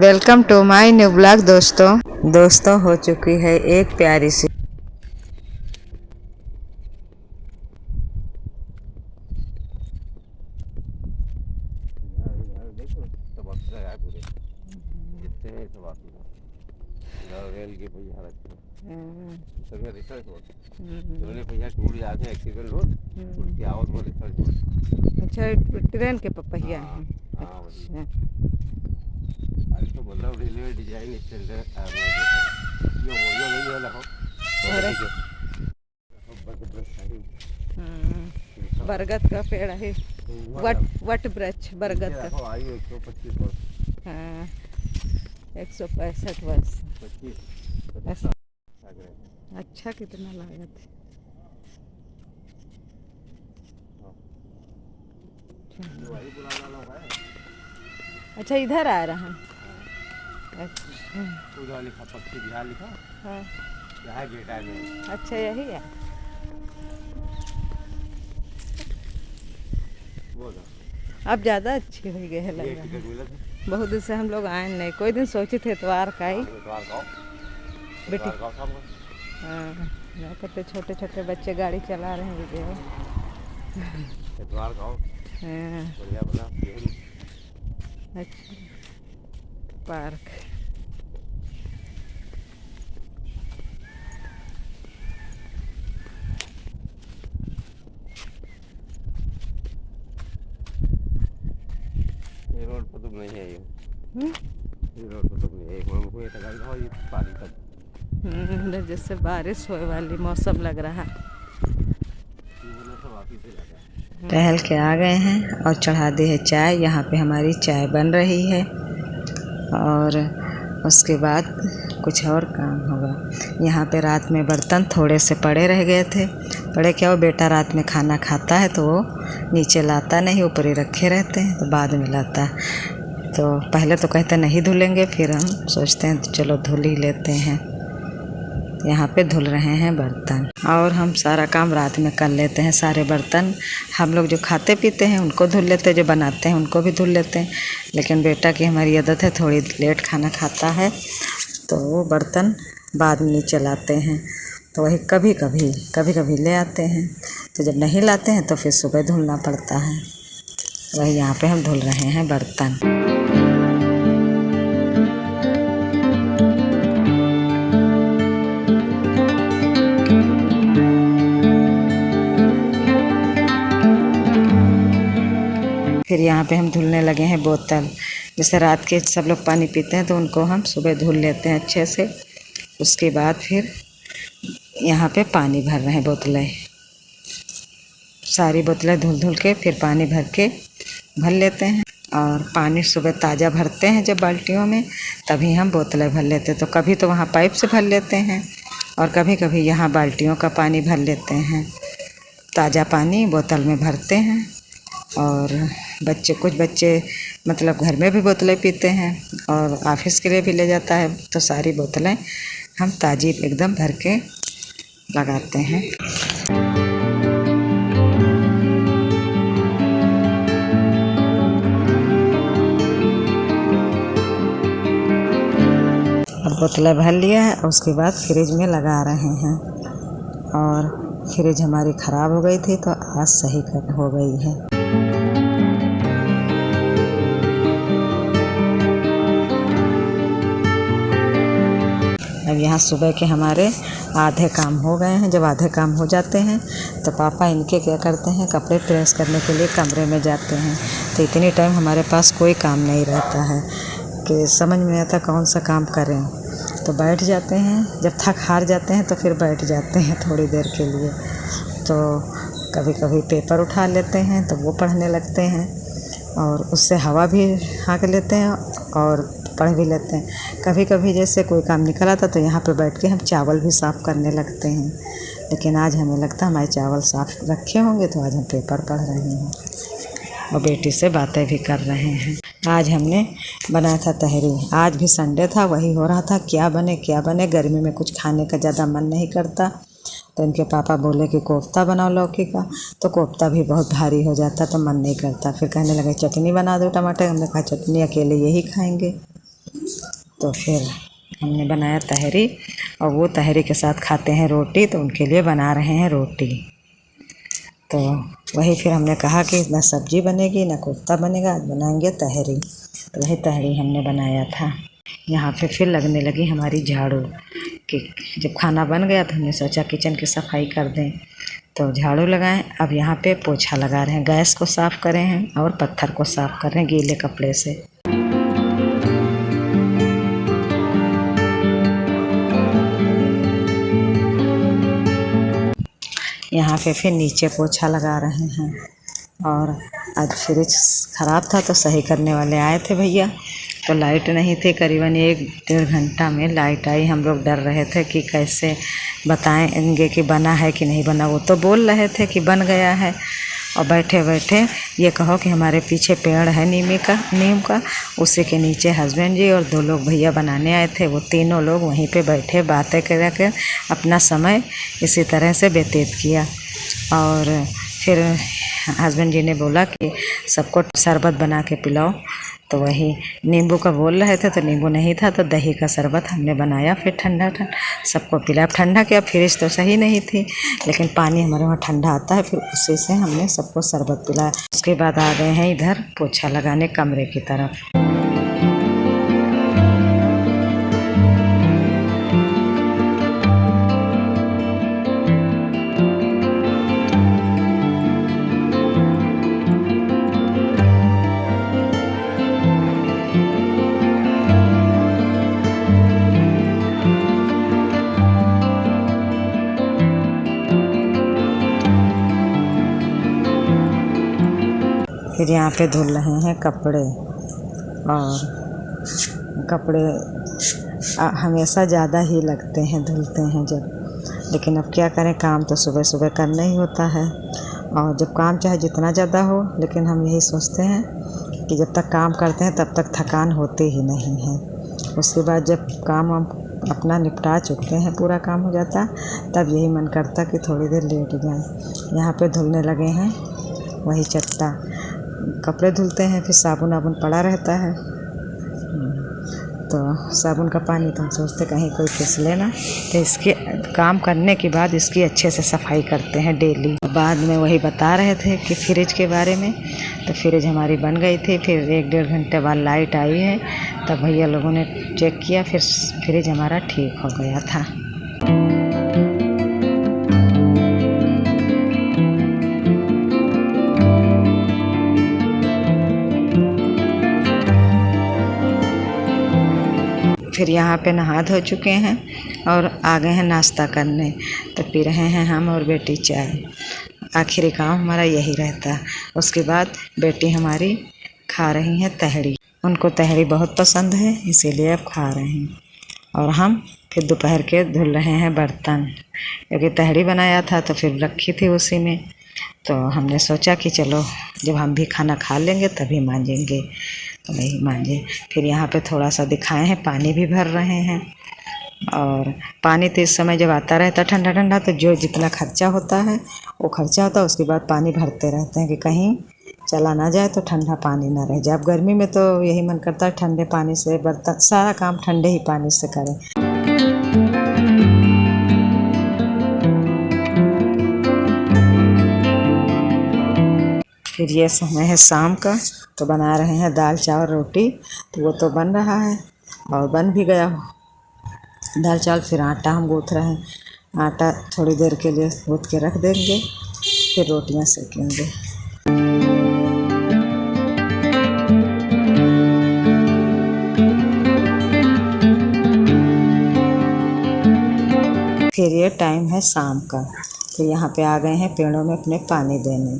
Welcome to my new blog. दोस्तों हो चुकी है एक प्यारी सी रेल के पहिया रखे सभी रिसर्च हो दोनों पहिया टूट जाते हैं एक्सीडेंट हो उसकी आवत में रिसर्च हो। अच्छा, ट्रेन के पहिया हाँ है। हाँ वही अच्छा, आज तो मतलब रेलवे डिजाइन स्टैंडर्ड यो मोयो नहीं है लखो अरे बरगद का पेड़ है। वट वृक्ष बरगद का। आयु 125 वर्ष। हाँ, 165 वर्ष। 25 अच्छा, कितना लागत है। अच्छा, इधर आ रहा है। अच्छा, उधर लिखा पक्षी बिहार लिखा। हाँ, यहाँ गेट आ गए। अच्छा यही है। अब ज़्यादा अच्छी हो गई है लग रहा है। बहुत दिन से हम लोग आए नहीं, कोई दिन सोचे थे इतवार का ही बेटी। हाँ, कहते छोटे छोटे बच्चे गाड़ी चला रहे हैं वीडियो। हाँ, अच्छा पार्क। ये रोड पर तुम नहीं है ये रोड पर तुम नहीं है हमको ये तक गाओ ये पानी तक जैसे बारिश होने वाली मौसम लग रहा। टहल के आ गए हैं और चढ़ा दी है चाय। यहाँ पे हमारी चाय बन रही है और उसके बाद कुछ और काम होगा। यहाँ पे रात में बर्तन थोड़े से पड़े रह गए थे। पड़े क्या, वो बेटा रात में खाना खाता है तो वो नीचे लाता नहीं, ऊपर ही रखे रहते हैं, तो बाद में लाता। तो पहले तो कहते नहीं धुलेंगे, फिर हम सोचते हैं तो चलो धुल ही लेते हैं। यहाँ पे धुल रहे हैं बर्तन और हम सारा काम रात में कर लेते हैं। सारे बर्तन हम लोग जो खाते पीते हैं उनको धुल लेते हैं, जो बनाते हैं उनको भी धुल लेते हैं। लेकिन बेटा की हमारी आदत है, थोड़ी लेट खाना खाता है तो वो बर्तन बाद में नीचे लाते हैं। तो वही कभी कभी ले आते हैं, तो जब नहीं लाते हैं तो फिर सुबह धुलना पड़ता है। वही यहाँ पे हम धुल रहे हैं बर्तन। फिर यहाँ पे हम धुलने लगे हैं बोतल। जैसे रात के सब लोग पानी पीते हैं तो उनको हम सुबह धुल लेते हैं अच्छे से। उसके बाद फिर यहाँ पे पानी भर रहे हैं बोतलें। सारी बोतलें धुल के फिर पानी भर के भर लेते हैं। और पानी सुबह ताज़ा भरते हैं जब बाल्टियों में, तभी हम बोतलें भर लेते हैं। तो कभी तो वहाँ पाइप से भर लेते हैं और कभी कभी यहाँ बाल्टियों का पानी भर लेते हैं। ताज़ा पानी बोतल में भरते हैं। और कुछ बच्चे मतलब घर में भी बोतलें पीते हैं और ऑफिस के लिए भी ले जाता है। तो सारी बोतलें हम ताज़ी एकदम भर के लगाते हैं। अब बोतलें भर लिया है, उसके बाद फ्रिज में लगा रहे हैं। और फ्रिज हमारी ख़राब हो गई थी तो आज सही हो गई है। अब यहाँ सुबह के हमारे आधे काम हो गए हैं। जब आधे काम हो जाते हैं तो पापा इनके क्या करते हैं, कपड़े प्रेस करने के लिए कमरे में जाते हैं। तो इतनी टाइम हमारे पास कोई काम नहीं रहता है कि समझ में आता कौन सा काम करें। तो बैठ जाते हैं, जब थक हार जाते हैं तो फिर बैठ जाते हैं थोड़ी देर के लिए। तो कभी कभी पेपर उठा लेते हैं तो वो पढ़ने लगते हैं और उससे हवा भी हाँक लेते हैं और पढ़ भी लेते हैं। कभी कभी जैसे कोई काम निकल आता तो यहाँ पे बैठ के हम चावल भी साफ़ करने लगते हैं। लेकिन आज हमें लगता है हमारे चावल साफ़ रखे होंगे तो आज हम पेपर पढ़ रहे हैं और बेटी से बातें भी कर रहे हैं। आज हमने बनाया था तहरी। आज भी संडे था, वही हो रहा था क्या बने। गर्मी में कुछ खाने का ज़्यादा मन नहीं करता। तो इनके पापा बोले कि कोफ्ता बनाओ लौकी का, तो कोफ्ता भी बहुत भारी हो जाता तो मन नहीं करता। फिर कहने लगे चटनी बना दो टमाटर। हमने कहा चटनी अकेले यही खाएंगे। तो फिर हमने बनाया तहरी, और वो तहरी के साथ खाते हैं रोटी, तो उनके लिए बना रहे हैं रोटी। तो वही फिर हमने कहा कि ना सब्जी बनेगी ना कोफ्ता बनेगा, आज बनाएंगे तहरी। तो वही तहरी हमने बनाया था। यहाँ पे फिर लगने लगी हमारी झाड़ू कि जब खाना बन गया तो हमने सोचा किचन की सफाई कर दें, तो झाड़ू लगाएं। अब यहाँ पे पोछा लगा रहे हैं, गैस को साफ़ कर रहे हैं और पत्थर को साफ़ कर रहे हैं गीले कपड़े से। यहाँ पे फिर नीचे पोछा लगा रहे हैं। और आज फ्रिज ख़राब था तो सही करने वाले आए थे भैया, तो लाइट नहीं थी। करीबन 1-1.5 घंटा में लाइट आई। हम लोग डर रहे थे कि कैसे बताएंगे कि बना है कि नहीं बना। वो तो बोल रहे थे कि बन गया है, और बैठे बैठे ये कहो कि हमारे पीछे पेड़ है नीम का, उसी के नीचे हस्बैंड जी और 2 लोग भैया बनाने आए थे। वो तीनों लोग वहीं पे बैठे बातें कर अपना समय इसी तरह से व्यतीत किया। और फिर हस्बैंड जी ने बोला कि सबको शरबत बना के पिलाओ, तो वही नींबू का बोल रहे थे, तो नींबू नहीं था तो दही का शरबत हमने बनाया। फिर ठंडा सबको पिलाया। ठंडा क्या, फ्रिज तो सही नहीं थी, लेकिन पानी हमारे वहाँ ठंडा आता है, फिर उसी से हमने सबको शरबत पिलाया। उसके बाद आ गए हैं इधर पोछा लगाने कमरे की तरफ। फिर यहाँ पे धुल रहे हैं कपड़े। और कपड़े हमेशा ज़्यादा ही लगते हैं धुलते हैं जब, लेकिन अब क्या करें, काम तो सुबह सुबह करना ही होता है। और जब काम चाहे जितना ज़्यादा हो, लेकिन हम यही सोचते हैं कि जब तक काम करते हैं तब तक थकान होती ही नहीं है। उसके बाद जब काम हम अपना निपटा चुकते हैं, पूरा काम हो जाता, तब यही मन करता कि थोड़ी देर लेट जाएं। यहाँ पे धुलने लगे हैं वही चट्टा। कपड़े धुलते हैं, फिर साबुन वाबुन पड़ा रहता है, तो साबुन का पानी तो हम सोचते कहीं कोई फिसले ना, तो इसके काम करने के बाद इसकी अच्छे से सफाई करते हैं डेली। बाद में वही बता रहे थे कि फ्रिज के बारे में, तो फ्रिज हमारी बन गई थी। फिर 1-1.5 घंटे बाद लाइट आई है, तब भैया लोगों ने चेक किया, फिर फ्रिज हमारा ठीक हो गया था। फिर यहाँ पे नहा धो चुके हैं और आ गए हैं नाश्ता करने, तो पी रहे हैं हम और बेटी चाय। आखिरी काम हमारा यही रहता है। उसके बाद बेटी हमारी खा रही हैं तहरी। उनको तहरी बहुत पसंद है, इसीलिए अब खा रहे हैं। और हम फिर दोपहर के धुल रहे हैं बर्तन, क्योंकि तहरी बनाया था तो फिर रखी थी उसी में, तो हमने सोचा कि चलो जब हम भी खाना खा लेंगे तभी मांजेंगे, तो नहीं मांजे। फिर यहाँ पे थोड़ा सा दिखाए हैं, पानी भी भर रहे हैं। और पानी तो इस समय जब आता रहता है ठंडा ठंडा, तो जो जितना खर्चा होता है वो खर्चा होता है, उसके बाद पानी भरते रहते हैं कि कहीं चला ना जाए तो ठंडा पानी ना रह जाए। अब गर्मी में तो यही मन करता है ठंडे पानी से बर्तन सारा काम ठंडे ही पानी से करें। फिर ये समय है शाम का, तो बना रहे हैं दाल चावल रोटी। तो वो तो बन रहा है और बन भी गया दाल चावल। फिर आटा हम गूँथ रहे हैं, आटा थोड़ी देर के लिए गूँथ के रख देंगे, फिर रोटियां सेकेंगे। फिर ये टाइम है शाम का, तो यहाँ पे आ गए हैं पेड़ों में अपने पानी देने,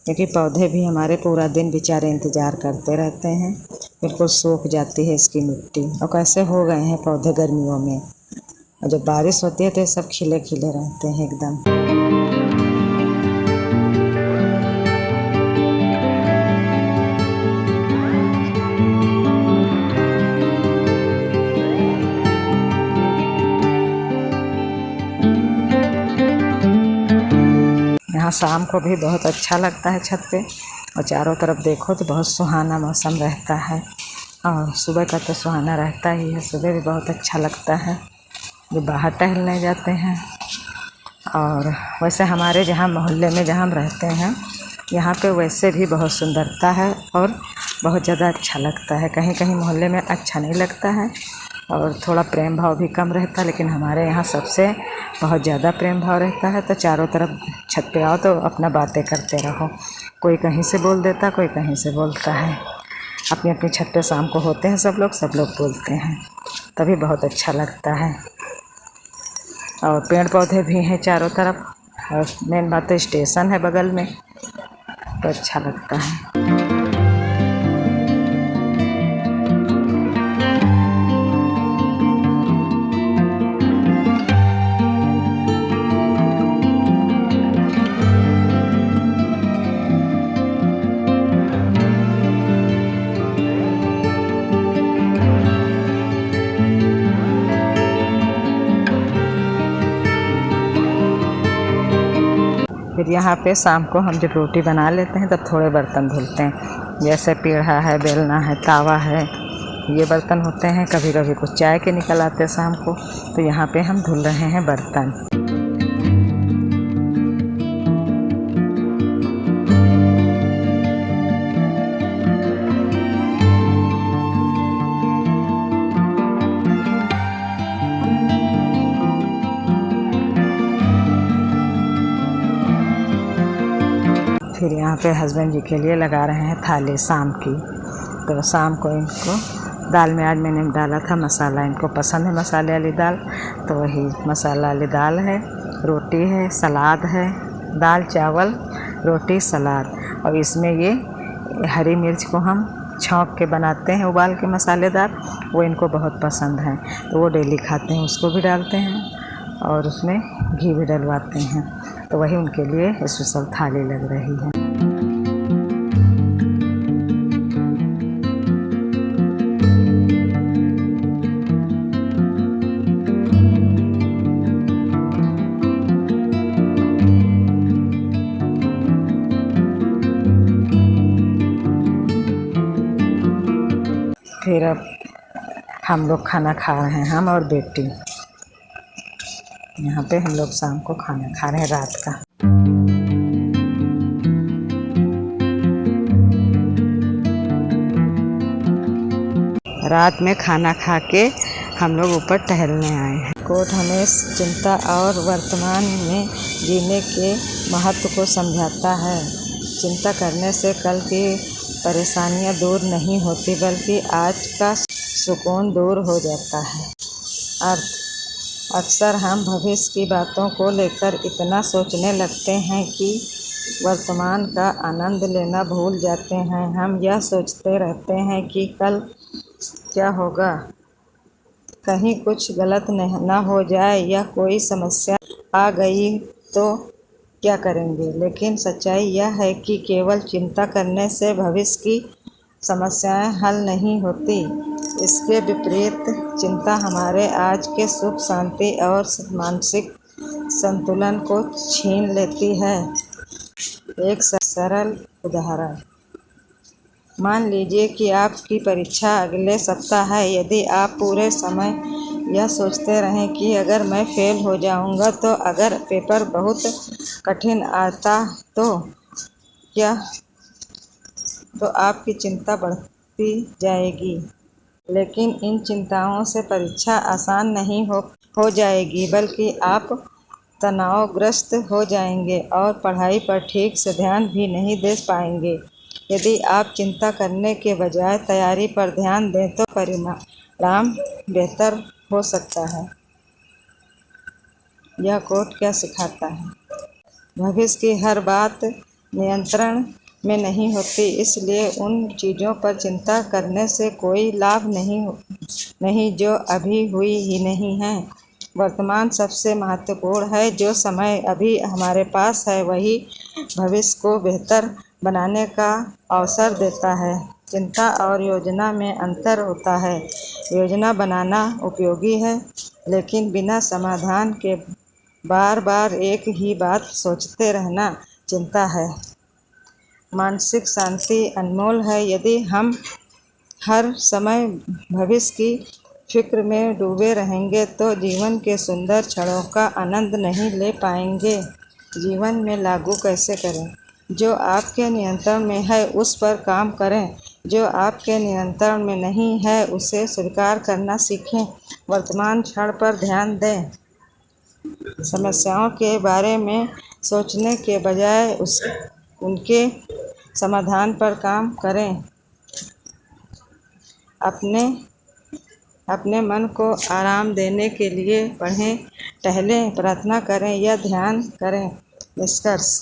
क्योंकि पौधे भी हमारे पूरा दिन बेचारे इंतज़ार करते रहते हैं, बिल्कुल सूख जाती है इसकी मिट्टी। और कैसे हो गए हैं पौधे गर्मियों में, और जब बारिश होती है तो ये सब खिले खिले रहते हैं एकदम। यहाँ शाम को भी बहुत अच्छा लगता है छत पे, और चारों तरफ देखो तो बहुत सुहाना मौसम रहता है। और सुबह का तो सुहाना रहता ही है, सुबह भी बहुत अच्छा लगता है जो बाहर टहलने जाते हैं। और वैसे हमारे जहाँ मोहल्ले में जहाँ हम रहते हैं यहाँ पे वैसे भी बहुत सुंदरता है और बहुत ज़्यादा अच्छा लगता है। कहीं कहीं मोहल्ले में अच्छा नहीं लगता है और थोड़ा प्रेम भाव भी कम रहता है, लेकिन हमारे यहाँ सबसे बहुत ज़्यादा प्रेम भाव रहता है। तो चारों तरफ छत पे आओ तो अपना बातें करते रहो, कोई कहीं से बोल देता, कोई कहीं से बोलता है। अपनी अपनी छत पे शाम को होते हैं सब लोग बोलते हैं, तभी बहुत अच्छा लगता है। और पेड़ पौधे भी हैं चारों तरफ, और मेन बात तो स्टेशन है बगल में, तो अच्छा लगता है। फिर यहाँ पे शाम को हम जब रोटी बना लेते हैं तब थोड़े बर्तन धुलते हैं, जैसे पीढ़ा है, बेलना है, तावा है, ये बर्तन होते हैं। कभी कभी कुछ चाय के निकल आते हैं शाम को, तो यहाँ पे हम धुल रहे हैं बर्तन। फिर यहाँ पे हस्बैंड जी के लिए लगा रहे हैं थाली शाम की। तो शाम को इनको दाल में आज मैंने डाला था मसाला, इनको पसंद है मसाले वाली दाल, तो वही मसाला वाली दाल है, रोटी है, सलाद है, दाल चावल रोटी सलाद। और इसमें ये हरी मिर्च को हम छौंक के बनाते हैं उबाल के मसालेदार, वो इनको बहुत पसंद है, तो वो डेली खाते हैं, उसको भी डालते हैं और उसमें घी भी डलवाते हैं। तो वही उनके लिए स्पेशल थाली लग रही है। फिर अब हम लोग खाना खा रहे हैं, हम और बेटी। यहाँ पे हम लोग शाम को खाना खा रहे हैं रात का। रात में खाना खा के हम लोग ऊपर टहलने आए हैं। कोट हमें चिंता और वर्तमान में जीने के महत्व को समझाता है। चिंता करने से कल की परेशानियां दूर नहीं होती, बल्कि आज का सुकून दूर हो जाता है। अर्थ: अक्सर हम भविष्य की बातों को लेकर इतना सोचने लगते हैं कि वर्तमान का आनंद लेना भूल जाते हैं। हम यह सोचते रहते हैं कि कल क्या होगा, कहीं कुछ गलत न हो जाए या कोई समस्या आ गई तो क्या करेंगे। लेकिन सच्चाई यह है कि केवल चिंता करने से भविष्य की समस्याएं हल नहीं होती। इसके विपरीत चिंता हमारे आज के सुख, शांति और मानसिक संतुलन को छीन लेती है। एक सरल उदाहरण: मान लीजिए कि आपकी परीक्षा अगले सप्ताह है। यदि आप पूरे समय यह सोचते रहें कि अगर मैं फेल हो जाऊंगा तो अगर पेपर बहुत कठिन आता तो आपकी चिंता बढ़ती जाएगी। लेकिन इन चिंताओं से परीक्षा आसान नहीं हो जाएगी, बल्कि आप तनावग्रस्त हो जाएंगे और पढ़ाई पर ठीक से ध्यान भी नहीं दे पाएंगे। यदि आप चिंता करने के बजाय तैयारी पर ध्यान दें तो परिणाम बेहतर हो सकता है। यह कोट क्या सिखाता है? भविष्य की हर बात नियंत्रण में नहीं होती, इसलिए उन चीज़ों पर चिंता करने से कोई लाभ नहीं जो अभी हुई ही नहीं है। वर्तमान सबसे महत्वपूर्ण है। जो समय अभी हमारे पास है वही भविष्य को बेहतर बनाने का अवसर देता है। चिंता और योजना में अंतर होता है। योजना बनाना उपयोगी है, लेकिन बिना समाधान के बार बार एक ही बात सोचते रहना चिंता है। मानसिक शांति अनमोल है। यदि हम हर समय भविष्य की फिक्र में डूबे रहेंगे तो जीवन के सुंदर क्षणों का आनंद नहीं ले पाएंगे। जीवन में लागू कैसे करें? जो आपके नियंत्रण में है उस पर काम करें, जो आपके नियंत्रण में नहीं है उसे स्वीकार करना सीखें। वर्तमान क्षण पर ध्यान दें। समस्याओं के बारे में सोचने के बजाय उनके समाधान पर काम करें। अपने मन को आराम देने के लिए पढ़ें, टहलें, प्रार्थना करें या ध्यान करें। निष्कर्ष,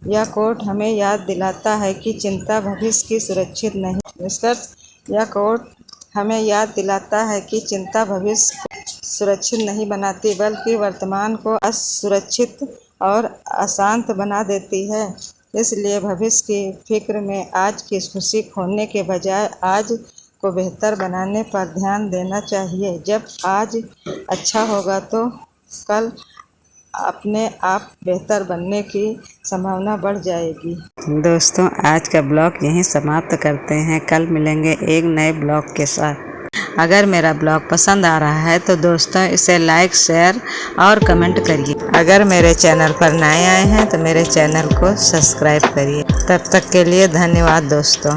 यह कोट हमें याद दिलाता है कि चिंता भविष्य की सुरक्षित नहीं। निष्कर्ष, यह कोट हमें याद दिलाता है कि चिंता भविष्य को सुरक्षित नहीं बनाती बल्कि वर्तमान को असुरक्षित और अशांत बना देती है। इसलिए भविष्य की फिक्र में आज की खुशी खोने के बजाय आज को बेहतर बनाने पर ध्यान देना चाहिए। जब आज अच्छा होगा तो कल अपने आप बेहतर बनने की संभावना बढ़ जाएगी। दोस्तों, आज का ब्लॉग यहीं समाप्त करते हैं। कल मिलेंगे एक नए ब्लॉग के साथ। अगर मेरा ब्लॉग पसंद आ रहा है तो दोस्तों इसे लाइक, शेयर और कमेंट करिए। अगर मेरे चैनल पर नए आए हैं तो मेरे चैनल को सब्सक्राइब करिए। तब तक के लिए धन्यवाद दोस्तों।